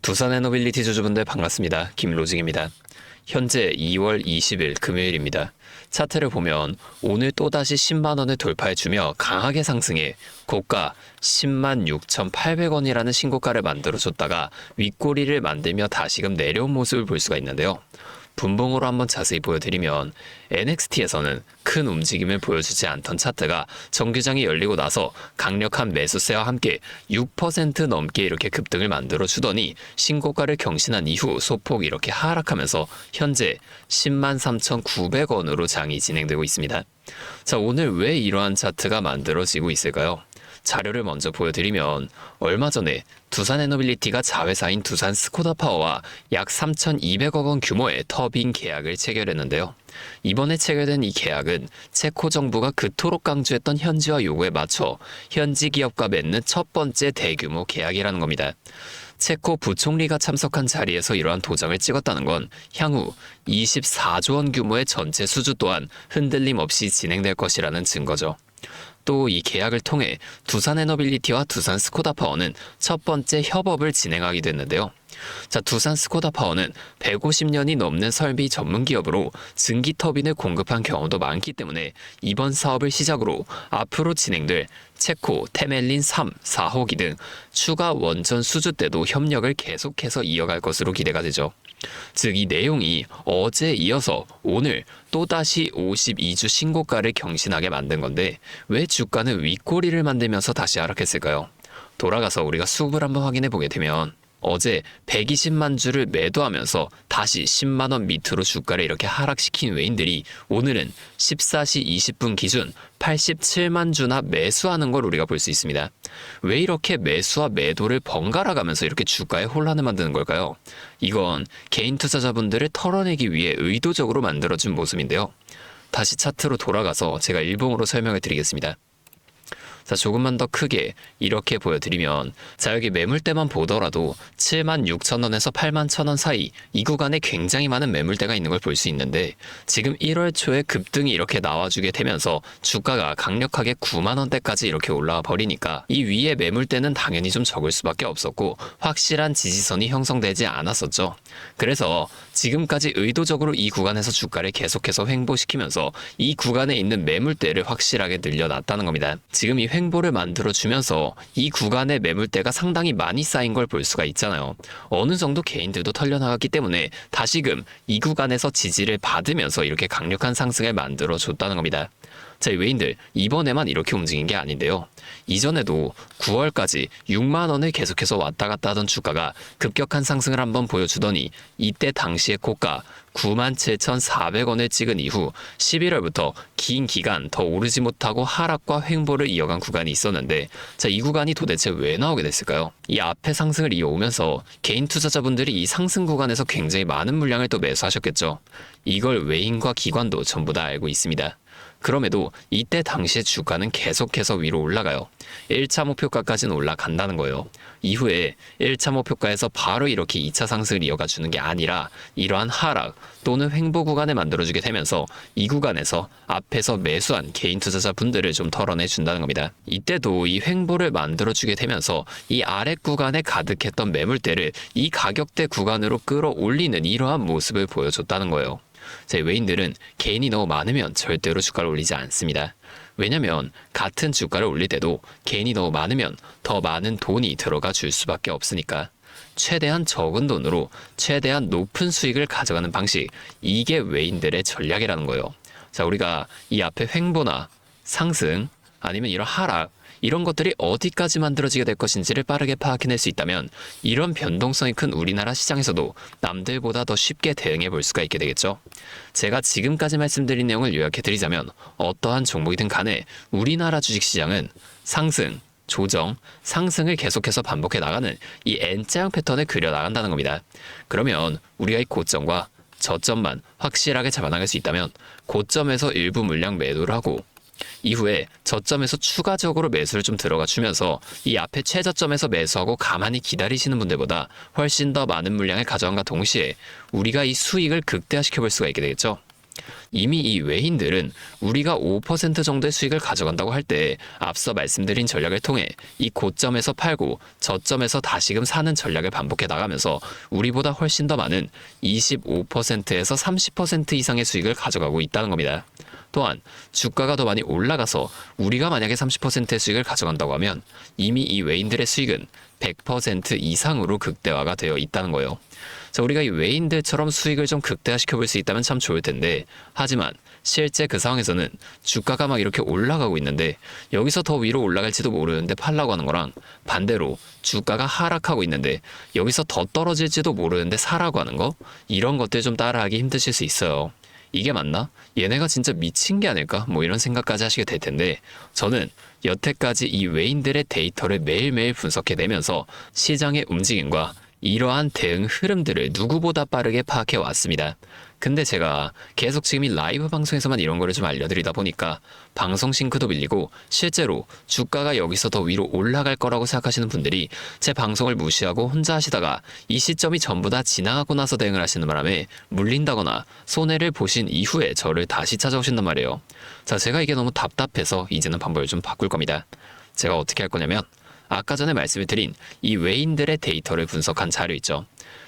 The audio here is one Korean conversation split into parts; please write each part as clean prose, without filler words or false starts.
두산에너빌리티 주주분들 반갑습니다. 김로직입니다. 현재 2월 20일 금요일입니다. 차트를 보면 오늘 또다시 10만 원을 돌파해주며 강하게 상승해 고가 10만 6,800원이라는 신고가를 만들어줬다가 윗꼬리를 만들며 다시금 내려온 모습을 볼 수가 있는데요. 분봉으로 한번 자세히 보여드리면 NXT에서는 큰 움직임을 보여주지 않던 차트가 정규장이 열리고 나서 강력한 매수세와 함께 6% 넘게 이렇게 급등을 만들어주더니 신고가를 경신한 이후 소폭 이렇게 하락하면서 현재 10만 3,900원으로 장이 진행되고 있습니다. 자, 오늘 왜 이러한 차트가 만들어지고 있을까요? 자료를 먼저 보여드리면 얼마 전에 두산에너빌리티가 자회사인 두산 스코다파워와 약 3,200억 원 규모의 터빈 계약을 체결했는데요. 이번에 체결된 이 계약은 체코 정부가 그토록 강조했던 현지화 요구에 맞춰 현지 기업과 맺는 첫 번째 대규모 계약이라는 겁니다. 체코 부총리가 참석한 자리에서 이러한 도장을 찍었다는 건 향후 24조 원 규모의 전체 수주 또한 흔들림 없이 진행될 것이라는 증거죠. 또 이 계약을 통해 두산에너빌리티와 두산 스코다파워는 첫 번째 협업을 진행하게 됐는데요. 자, 두산 스코다파워는 150년이 넘는 설비 전문 기업으로 증기 터빈을 공급한 경험도 많기 때문에 이번 사업을 시작으로 앞으로 진행될 체코 테멜린 3, 4호기 등 추가 원전 수주 때도 협력을 계속해서 이어갈 것으로 기대가 되죠. 즉, 이 내용이 어제 이어서 오늘 또다시 52주 신고가를 경신하게 만든 건데 왜 주가는 윗꼬리를 만들면서 다시 하락했을까요? 돌아가서 우리가 수급을 한번 확인해 보게 되면 어제 120만 주를 매도하면서 다시 10만 원 밑으로 주가를 이렇게 하락시킨 외인들이 오늘은 14시 20분 기준 87만 주나 매수하는 걸 우리가 볼 수 있습니다. 왜 이렇게 매수와 매도를 번갈아 가면서 이렇게 주가에 혼란을 만드는 걸까요? 이건 개인 투자자분들을 털어내기 위해 의도적으로 만들어진 모습인데요. 다시 차트로 돌아가서 제가 일봉으로 설명을 드리겠습니다. 자, 조금만 더 크게 이렇게 보여드리면 자, 여기 매물대만 보더라도 7만 6천 원에서 8만 1천 원 사이 이 구간에 굉장히 많은 매물대가 있는 걸 볼 수 있는데 지금 1월 초에 급등이 이렇게 나와주게 되면서 주가가 강력하게 9만 원대까지 이렇게 올라와 버리니까 이 위에 매물대는 당연히 좀 적을 수밖에 없었고 확실한 지지선이 형성되지 않았었죠. 그래서 지금까지 의도적으로 이 구간에서 주가를 계속해서 횡보시키면서 이 구간에 있는 매물대를 확실하게 늘려놨다는 겁니다. 지금 이 횡보를 만들어주면서 이 구간의 매물대가 상당히 많이 쌓인 걸 볼 수가 있잖아요. 어느 정도 개인들도 털려나갔기 때문에 다시금 이 구간에서 지지를 받으면서 이렇게 강력한 상승을 만들어줬다는 겁니다. 자, 외인들 이번에만 이렇게 움직인 게 아닌데요. 이전에도 9월까지 6만 원을 계속해서 왔다 갔다 하던 주가가 급격한 상승을 한번 보여주더니 이때 당시의 고가 97,400원을 찍은 이후 11월부터 긴 기간 더 오르지 못하고 하락과 횡보를 이어간 구간이 있었는데 자, 이 구간이 도대체 왜 나오게 됐을까요? 이 앞에 상승을 이어오면서 개인 투자자분들이 이 상승 구간에서 굉장히 많은 물량을 또 매수하셨겠죠. 이걸 외인과 기관도 전부 다 알고 있습니다. 그럼에도 이때 당시의 주가는 계속해서 위로 올라가요. 1차 목표가까지는 올라간다는 거예요. 이후에 1차 목표가에서 바로 이렇게 2차 상승을 이어가 주는 게 아니라 이러한 하락 또는 횡보 구간을 만들어주게 되면서 이 구간에서 앞에서 매수한 개인 투자자분들을 좀 털어내 준다는 겁니다. 이때도 이 횡보를 만들어주게 되면서 이 아랫 구간에 가득했던 매물대를 이 가격대 구간으로 끌어올리는 이러한 모습을 보여줬다는 거예요. 제 외인들은 개인이 너무 많으면 절대로 주가를 올리지 않습니다. 왜냐면 같은 주가를 올릴 때도 개인이 너무 많으면 더 많은 돈이 들어가 줄 수밖에 없으니까 최대한 적은 돈으로 최대한 높은 수익을 가져가는 방식, 이게 외인들의 전략이라는 거예요. 자, 우리가 이 앞에 횡보나 상승 아니면 이런 하락 이런 것들이 어디까지 만들어지게 될 것인지를 빠르게 파악해낼 수 있다면 이런 변동성이 큰 우리나라 시장에서도 남들보다 더 쉽게 대응해 볼 수가 있게 되겠죠. 제가 지금까지 말씀드린 내용을 요약해드리자면 어떠한 종목이든 간에 우리나라 주식시장은 상승, 조정, 상승을 계속해서 반복해 나가는 이 N자형 패턴을 그려나간다는 겁니다. 그러면 우리가 이 고점과 저점만 확실하게 잡아나갈 수 있다면 고점에서 일부 물량 매도를 하고 이후에 저점에서 추가적으로 매수를 좀 들어가 주면서 이 앞에 최저점에서 매수하고 가만히 기다리시는 분들보다 훨씬 더 많은 물량을 가져간과 동시에 우리가 이 수익을 극대화시켜 볼 수가 있게 되겠죠. 이미 이 외인들은 우리가 5% 정도의 수익을 가져간다고 할 때 앞서 말씀드린 전략을 통해 이 고점에서 팔고 저점에서 다시금 사는 전략을 반복해 나가면서 우리보다 훨씬 더 많은 25%에서 30% 이상의 수익을 가져가고 있다는 겁니다. 또한 주가가 더 많이 올라가서 우리가 만약에 30%의 수익을 가져간다고 하면 이미 이 외인들의 수익은 100% 이상으로 극대화가 되어 있다는 거예요. 자, 우리가 이 외인들처럼 수익을 좀 극대화시켜 볼 수 있다면 참 좋을 텐데, 하지만 실제 그 상황에서는 주가가 막 이렇게 올라가고 있는데 여기서 더 위로 올라갈지도 모르는데 팔라고 하는 거랑, 반대로 주가가 하락하고 있는데 여기서 더 떨어질지도 모르는데 사라고 하는 거, 이런 것들 좀 따라하기 힘드실 수 있어요. 이게 맞나? 얘네가 진짜 미친 게 아닐까? 뭐 이런 생각까지 하시게 될 텐데, 저는 여태까지 이 외인들의 데이터를 매일매일 분석해내면서 시장의 움직임과 이러한 대응 흐름들을 누구보다 빠르게 파악해 왔습니다. 근데 제가 계속 지금 이 라이브 방송에서만 이런 거를 좀 알려드리다 보니까 방송 싱크도 밀리고, 실제로 주가가 여기서 더 위로 올라갈 거라고 생각하시는 분들이 제 방송을 무시하고 혼자 하시다가 이 시점이 전부 다 지나가고 나서 대응을 하시는 바람에 물린다거나 손해를 보신 이후에 저를 다시 찾아오신단 말이에요. 자, 제가 이게 너무 답답해서 이제는 방법을 좀 바꿀 겁니다. 제가 어떻게 할 거냐면, 아까 전에 말씀을 드린 이 외인들의 데이터를 분석한 자료 있죠.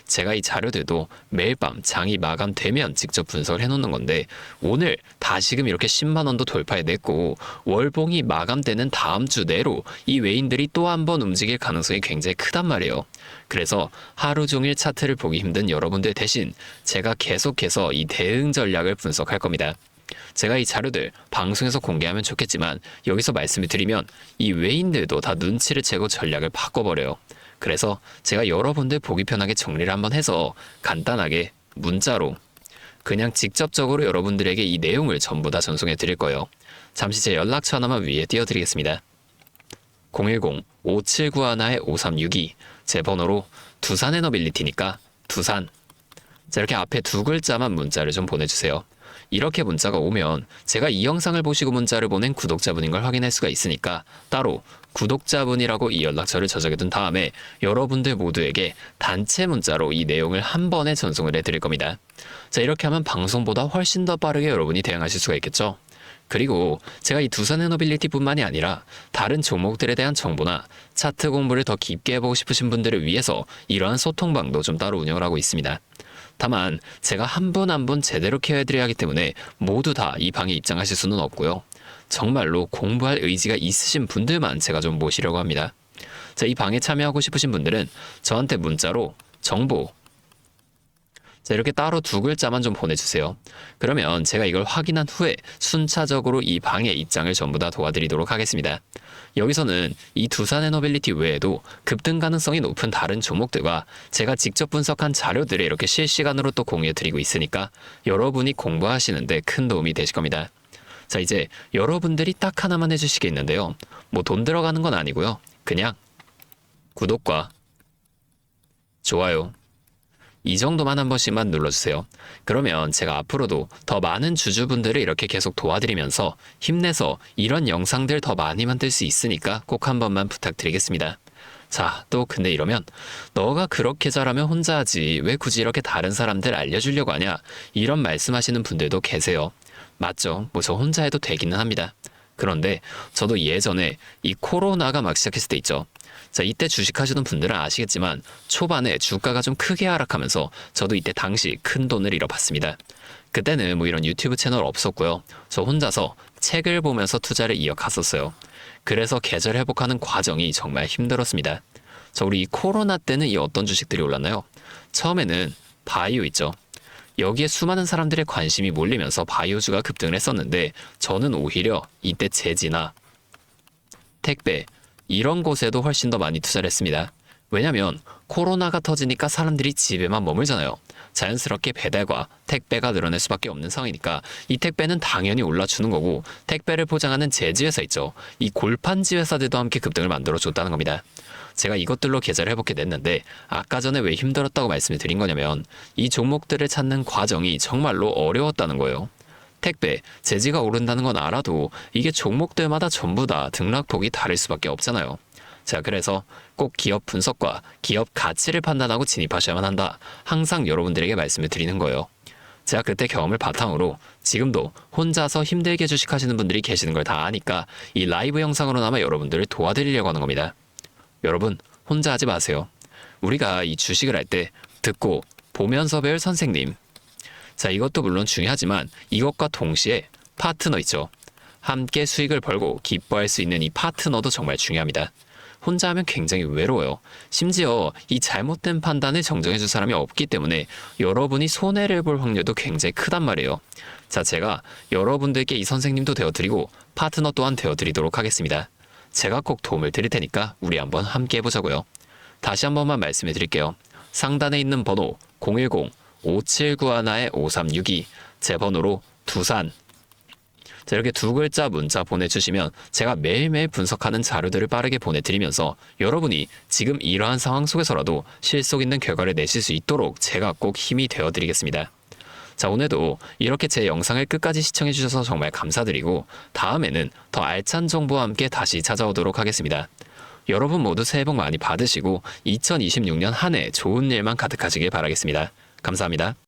제가 이 자료들도 매일 밤 장이 마감되면 직접 분석을 해놓는 건데, 오늘 다시금 이렇게 10만 원도 돌파해냈고 월봉이 마감되는 다음 주 내로 이 외인들이 또 한 번 움직일 가능성이 굉장히 크단 말이에요. 그래서 하루 종일 차트를 보기 힘든 여러분들 대신 제가 계속해서 이 대응 전략을 분석할 겁니다. 제가 이 자료들 방송에서 공개하면 좋겠지만 여기서 말씀을 드리면 이 외인들도 다 눈치를 채고 전략을 바꿔버려요. 그래서 제가 여러분들 보기 편하게 정리를 한번 해서 간단하게 문자로 그냥 직접적으로 여러분들에게 이 내용을 전부 다 전송해 드릴 거예요. 잠시 제 연락처 하나만 위에 띄워드리겠습니다. 010-5791-5362, 제 번호로 두산에너빌리티니까 두산. 자, 이렇게 앞에 두 글자만 문자를 좀 보내주세요. 이렇게 문자가 오면 제가 이 영상을 보시고 문자를 보낸 구독자분인 걸 확인할 수가 있으니까 따로 구독자분이라고 이 연락처를 저장해둔 다음에 여러분들 모두에게 단체 문자로 이 내용을 한 번에 전송을 해드릴 겁니다. 자, 이렇게 하면 방송보다 훨씬 더 빠르게 여러분이 대응하실 수가 있겠죠. 그리고 제가 이 두산에너빌리티뿐만이 아니라 다른 종목들에 대한 정보나 차트 공부를 더 깊게 해보고 싶으신 분들을 위해서 이러한 소통방도 좀 따로 운영을 하고 있습니다. 다만 제가 한 분 한 분 제대로 케어해드려야 하기 때문에 모두 다 이 방에 입장하실 수는 없고요. 정말로 공부할 의지가 있으신 분들만 제가 좀 모시려고 합니다. 자, 이 방에 참여하고 싶으신 분들은 저한테 문자로 정보, 자, 이렇게 따로 두 글자만 좀 보내주세요. 그러면 제가 이걸 확인한 후에 순차적으로 이 방의 입장을 전부 다 도와드리도록 하겠습니다. 여기서는 이 두산에너빌리티 외에도 급등 가능성이 높은 다른 종목들과 제가 직접 분석한 자료들을 이렇게 실시간으로 또 공유해드리고 있으니까 여러분이 공부하시는데 큰 도움이 되실 겁니다. 자, 이제 여러분들이 딱 하나만 해주실 게 있는데요. 뭐 돈 들어가는 건 아니고요. 그냥 구독과 좋아요, 이 정도만 한 번씩만 눌러주세요. 그러면 제가 앞으로도 더 많은 주주분들을 이렇게 계속 도와드리면서 힘내서 이런 영상들 더 많이 만들 수 있으니까 꼭 한 번만 부탁드리겠습니다. 자, 또 근데 이러면 너가 그렇게 잘하면 혼자 하지 왜 굳이 이렇게 다른 사람들 알려주려고 하냐, 이런 말씀하시는 분들도 계세요. 맞죠? 뭐 저 혼자 해도 되기는 합니다. 그런데 저도 예전에 이 코로나가 막 시작했을 때 있죠. 자, 이때 주식하시는 분들은 아시겠지만 초반에 주가가 좀 크게 하락하면서 저도 이때 당시 큰 돈을 잃어봤습니다. 그때는 뭐 이런 유튜브 채널 없었고요. 저 혼자서 책을 보면서 투자를 이어갔었어요. 그래서 계절 회복하는 과정이 정말 힘들었습니다. 자, 우리 이 코로나 때는 이 어떤 주식들이 올랐나요? 처음에는 바이오 있죠. 여기에 수많은 사람들의 관심이 몰리면서 바이오주가 급등을 했었는데 저는 오히려 이때 제지나 택배 이런 곳에도 훨씬 더 많이 투자를 했습니다. 왜냐면 코로나가 터지니까 사람들이 집에만 머물잖아요. 자연스럽게 배달과 택배가 늘어날 수밖에 없는 상황이니까 이 택배는 당연히 올라주는 거고, 택배를 포장하는 제지회사 있죠. 이 골판지 회사들도 함께 급등을 만들어줬다는 겁니다. 제가 이것들로 계좌를 회복해 냈는데 아까 전에 왜 힘들었다고 말씀을 드린 거냐면 이 종목들을 찾는 과정이 정말로 어려웠다는 거예요. 택배, 제지가 오른다는 건 알아도 이게 종목들마다 전부 다 등락폭이 다를 수밖에 없잖아요. 자, 그래서 꼭 기업 분석과 기업 가치를 판단하고 진입하셔야만 한다. 항상 여러분들에게 말씀을 드리는 거예요. 제가 그때 경험을 바탕으로 지금도 혼자서 힘들게 주식하시는 분들이 계시는 걸 다 아니까 이 라이브 영상으로나마 여러분들을 도와드리려고 하는 겁니다. 여러분, 혼자 하지 마세요. 우리가 이 주식을 할 때 듣고 보면서 배울 선생님. 자, 이것도 물론 중요하지만 이것과 동시에 파트너 있죠. 함께 수익을 벌고 기뻐할 수 있는 이 파트너도 정말 중요합니다. 혼자 하면 굉장히 외로워요. 심지어 이 잘못된 판단을 정정해줄 사람이 없기 때문에 여러분이 손해를 볼 확률도 굉장히 크단 말이에요. 자, 제가 여러분들께 이 선생님도 되어드리고 파트너 또한 되어드리도록 하겠습니다. 제가 꼭 도움을 드릴 테니까 우리 한번 함께 해보자고요. 다시 한 번만 말씀해 드릴게요. 상단에 있는 번호 010-5791-5362 제 번호로 두산. 자, 이렇게 두 글자 문자 보내주시면 제가 매일매일 분석하는 자료들을 빠르게 보내드리면서 여러분이 지금 이러한 상황 속에서라도 실속 있는 결과를 내실 수 있도록 제가 꼭 힘이 되어드리겠습니다. 자, 오늘도 이렇게 제 영상을 끝까지 시청해주셔서 정말 감사드리고 다음에는 더 알찬 정보와 함께 다시 찾아오도록 하겠습니다. 여러분 모두 새해 복 많이 받으시고 2026년 한 해 좋은 일만 가득하시길 바라겠습니다. 감사합니다.